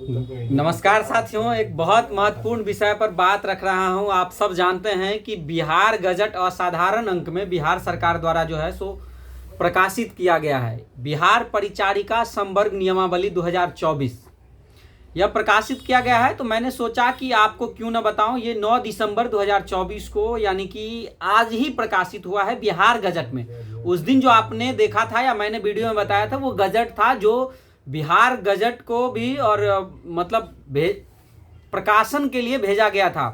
नमस्कार साथियों, एक बहुत महत्वपूर्ण विषय पर बात रख रहा हूं। आप सब जानते हैं कि बिहार गजट असाधारण अंक में बिहार सरकार द्वारा जो है सो प्रकाशित किया गया है। बिहार परिचारिका संवर्ग नियमावली 2024 यह प्रकाशित किया गया है। तो मैंने सोचा कि आपको क्यों न बताऊं। ये 9 दिसंबर 2024 को यानी कि आज ही प्रकाशित हुआ है बिहार गजट में। उस दिन जो आपने देखा था या मैंने वीडियो में बताया था वो गजट था जो बिहार गजट को भी और मतलब प्रकाशन के लिए भेजा गया था।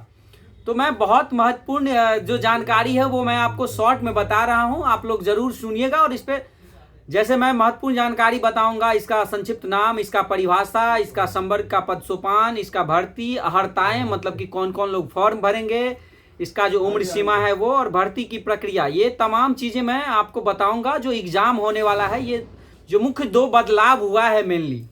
तो मैं बहुत महत्वपूर्ण जो जानकारी है वो मैं आपको शॉर्ट में बता रहा हूं। आप लोग जरूर सुनिएगा और इस पे जैसे मैं महत्वपूर्ण जानकारी बताऊंगा, इसका संक्षिप्त नाम, इसका परिभाषा, इसका संवर्ग का पद सोपान, इसका भर्ती, अहर्ताएं मतलब कि कौन कौन लोग फॉर्म भरेंगे, इसका जो उम्र सीमा है वो, और भर्ती की प्रक्रिया, ये तमाम चीजें मैं आपको बताऊंगा। जो एग्जाम होने वाला है, ये जो मुख्य 2 बदलाव हुआ है मेनली,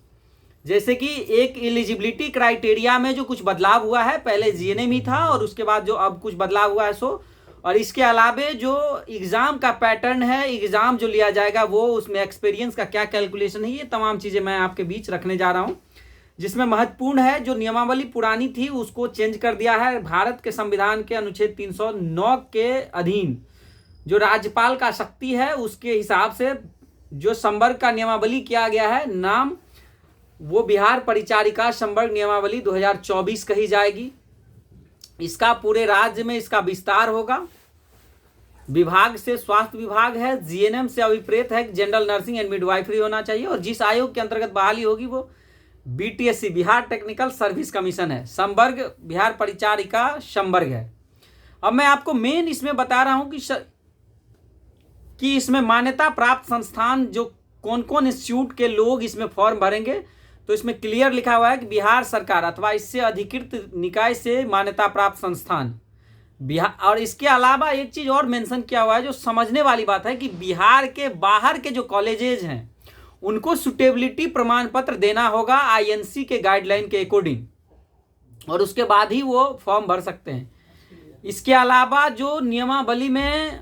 जैसे कि एक एलिजिबिलिटी क्राइटेरिया में जो कुछ बदलाव हुआ है, पहले जीएनएम ही था और उसके बाद जो अब कुछ बदलाव हुआ है सो, और इसके अलावे जो एग्जाम का पैटर्न है, एग्जाम जो लिया जाएगा वो, उसमें एक्सपीरियंस का क्या कैलकुलेशन है, ये तमाम चीजें मैं आपके बीच रखने जा रहा हूं। जिसमें महत्वपूर्ण है, जो नियमावली पुरानी थी उसको चेंज कर दिया है। भारत के संविधान के अनुच्छेद 309 के अधीन जो राज्यपाल का शक्ति है उसके हिसाब से जो संवर्ग का नियमावली किया गया है, नाम वो बिहार परिचारिका संवर्ग नियमावली 2024 कही जाएगी। इसका पूरे राज्य में इसका विस्तार होगा। विभाग से स्वास्थ्य विभाग है, जीएनएम से अभिप्रेत है, जनरल नर्सिंग एंड मिडवाइफरी होना चाहिए, और जिस आयोग के अंतर्गत बहाली होगी वो BTSC Bihar technical service commission है। संवर्ग बिहार परिचारिका संवर्ग है। अब मैं आपको मेन इसमें बता रहा हूं कि इसमें मान्यता प्राप्त संस्थान जो कौन कौन इंस्टीट्यूट के लोग इसमें फॉर्म भरेंगे। तो इसमें क्लियर लिखा हुआ है कि बिहार सरकार अथवा इससे अधिकृत निकाय से मान्यता प्राप्त संस्थान बिहार। और इसके अलावा एक चीज और मेंशन किया हुआ है जो समझने वाली बात है कि बिहार के बाहर के जो कॉलेजेज हैं उनको सुटेबिलिटी प्रमाण पत्र देना होगा आईएनसी के गाइडलाइन के अकॉर्डिंग, और उसके बाद ही वो फॉर्म भर सकते हैं। इसके अलावा जो नियमावली में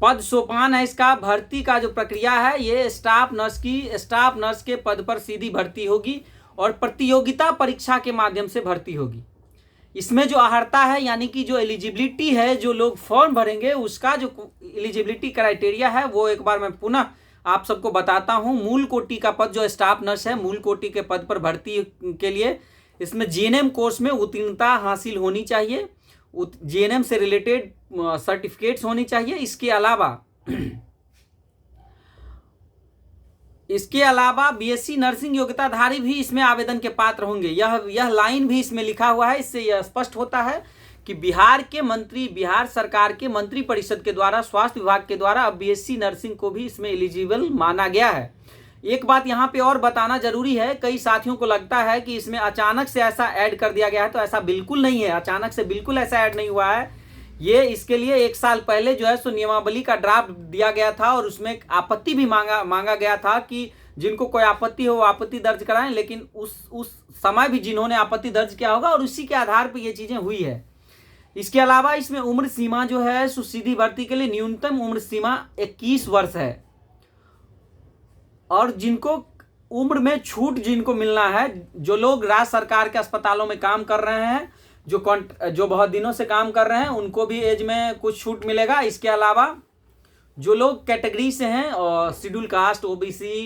पद सोपान है, इसका भर्ती का जो प्रक्रिया है, ये स्टाफ नर्स के पद पर सीधी भर्ती होगी और प्रतियोगिता परीक्षा के माध्यम से भर्ती होगी। इसमें जो अहर्ता है यानी कि जो एलिजिबिलिटी है, जो लोग फॉर्म भरेंगे उसका जो एलिजिबिलिटी क्राइटेरिया है वो एक बार मैं पुनः आप सबको बताता हूं। मूल कोटि का पद जो स्टाफ नर्स है, मूल कोटि के पद पर भर्ती के लिए इसमें जीएनएम कोर्स में उत्तीर्णता हासिल होनी चाहिए, जीएनएम से रिलेटेड सर्टिफिकेट्स होनी चाहिए। इसके अलावा बीएससी नर्सिंग योग्यताधारी भी इसमें आवेदन के पात्र होंगे। यह लाइन भी इसमें लिखा हुआ है। इससे यह स्पष्ट होता है कि बिहार सरकार के मंत्री परिषद के द्वारा, स्वास्थ्य विभाग के द्वारा अब बीएससी नर्सिंग को भी इसमें एलिजिबल माना गया है। एक बात यहाँ पे और बताना जरूरी है, कई साथियों को लगता है कि इसमें अचानक से ऐसा ऐड कर दिया गया है, तो ऐसा बिल्कुल नहीं है। अचानक से बिल्कुल ऐसा ऐड नहीं हुआ है। ये इसके लिए 1 साल पहले जो है सो नियमावली का ड्राफ्ट दिया गया था और उसमें आपत्ति भी मांगा गया था कि जिनको कोई आपत्ति हो वो आपत्ति दर्ज कराएं, लेकिन उस समय भी जिन्होंने आपत्ति दर्ज किया होगा और उसी के आधार पर ये चीजें हुई है। इसके अलावा इसमें उम्र सीमा जो है सो सीधी भर्ती के लिए न्यूनतम उम्र सीमा 21 वर्ष है, और जिनको उम्र में छूट जिनको मिलना है, जो लोग राज्य सरकार के अस्पतालों में काम कर रहे हैं, जो बहुत दिनों से काम कर रहे हैं, उनको भी एज में कुछ छूट मिलेगा। इसके अलावा जो लोग कैटेगरी से हैं और शेड्यूल कास्ट, ओबीसी,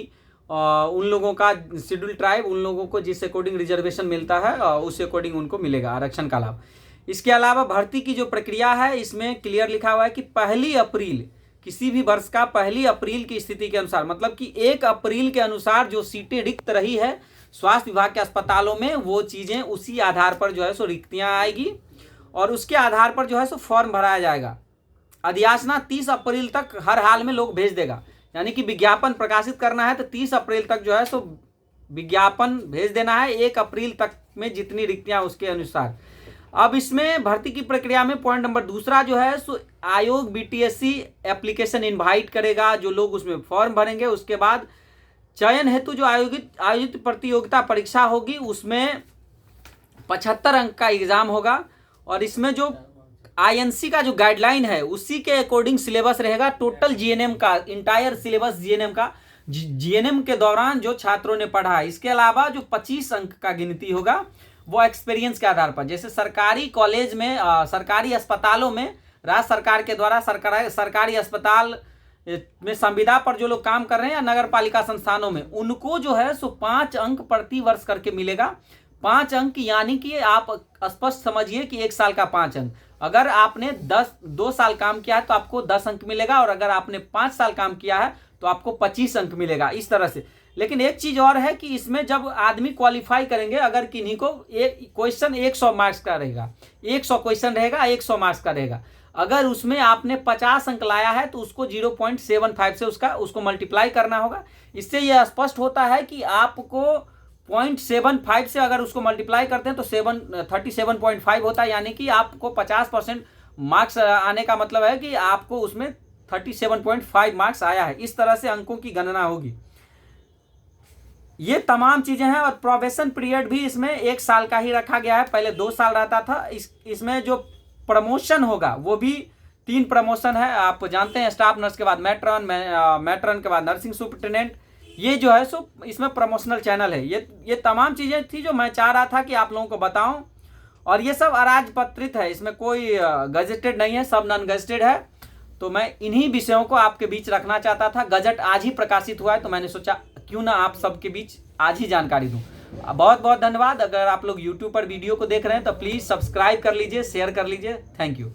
उन लोगों का शेड्यूल ट्राइब, उन लोगों को जिस अकॉर्डिंग रिजर्वेशन मिलता है उस अकॉर्डिंग उनको मिलेगा आरक्षण का लाभ। इसके अलावा भर्ती की जो प्रक्रिया है इसमें क्लियर लिखा हुआ है कि 1 अप्रैल किसी भी वर्ष का 1 अप्रैल की स्थिति के अनुसार, मतलब कि 1 अप्रैल के अनुसार जो सीटें रिक्त रही है स्वास्थ्य विभाग के अस्पतालों में, वो चीजें उसी आधार पर जो है सो रिक्तियां आएगी और उसके आधार पर जो है सो फॉर्म भराया जाएगा। अधियाचना 30 अप्रैल तक हर हाल में लोग भेज देगा, यानी कि विज्ञापन प्रकाशित करना है तो 30 अप्रैल तक जो है सो विज्ञापन भेज देना है, 1 अप्रैल तक में जितनी रिक्तियां उसके अनुसार। अब इसमें भर्ती की प्रक्रिया में पॉइंट नंबर 2 जो है सो आयोग बीटीएससी एप्लीकेशन इनवाइट करेगा, जो लोग उसमें फॉर्म भरेंगे। उसके बाद चयन हेतु जो आयोजित प्रतियोगिता परीक्षा होगी उसमें 75 अंक का एग्जाम होगा, और इसमें जो आईएनसी का जो गाइडलाइन है उसी के अकॉर्डिंग सिलेबस रहेगा। टोटल जीएनएम का, इंटायर सिलेबस जीएनएम का जीएनएम के दौरान जो छात्रों ने पढ़ा। इसके अलावा जो 25 अंक का गिनती होगा वो एक्सपीरियंस के आधार पर, जैसे सरकारी कॉलेज में, सरकारी अस्पतालों में राज्य सरकार के द्वारा सरकारी अस्पताल में संविदा पर जो लोग काम कर रहे हैं या नगर पालिका संस्थानों में, उनको जो है सो 5 अंक प्रति वर्ष करके मिलेगा। 5 अंक यानी कि आप स्पष्ट समझिए कि 1 साल का 5 अंक। अगर आपने 2 साल काम किया है तो आपको 10 अंक मिलेगा, और अगर आपने 5 साल काम किया है तो आपको 25 अंक मिलेगा, इस तरह से। लेकिन एक चीज और है कि इसमें जब आदमी क्वालिफाई करेंगे, अगर किन्हीं को एक क्वेश्चन 100 मार्क्स का रहेगा, 100 क्वेश्चन रहेगा, 100 मार्क्स का रहेगा, अगर उसमें आपने 50 अंक लाया है तो उसको 0.75 से उसको मल्टीप्लाई करना होगा। इससे यह स्पष्ट होता है कि आपको 0.75 से अगर उसको मल्टीप्लाई करते हैं तो 37.5 होता है, यानी कि आपको 50% मार्क्स आने का मतलब है कि आपको उसमें 37.5 मार्क्स आया है। इस तरह से अंकों की गणना होगी। ये तमाम चीजें हैं, और प्रोबेशन पीरियड भी इसमें 1 साल का ही रखा गया है, पहले 2 साल रहता था। इसमें जो प्रमोशन होगा वो भी 3 प्रमोशन है, आप जानते हैं। स्टाफ नर्स के बाद मैट्रन, मैट्रन के बाद नर्सिंग सुपरिटेंडेंट, ये जो है सो इसमें प्रमोशनल चैनल है। ये तमाम चीजें थी जो मैं चाह रहा था कि आप लोगों को बताऊं, और ये सब अराजपत्रित है, इसमें कोई गजेटेड नहीं है, सब नॉन गजेटेड है। तो मैं इन्हीं विषयों को आपके बीच रखना चाहता था। गजट आज ही प्रकाशित हुआ है, तो मैंने सोचा क्यों ना आप सबके बीच आज ही जानकारी दूं। बहुत बहुत धन्यवाद। अगर आप लोग YouTube पर वीडियो को देख रहे हैं तो प्लीज सब्सक्राइब कर लीजिए, शेयर कर लीजिए। Thank you.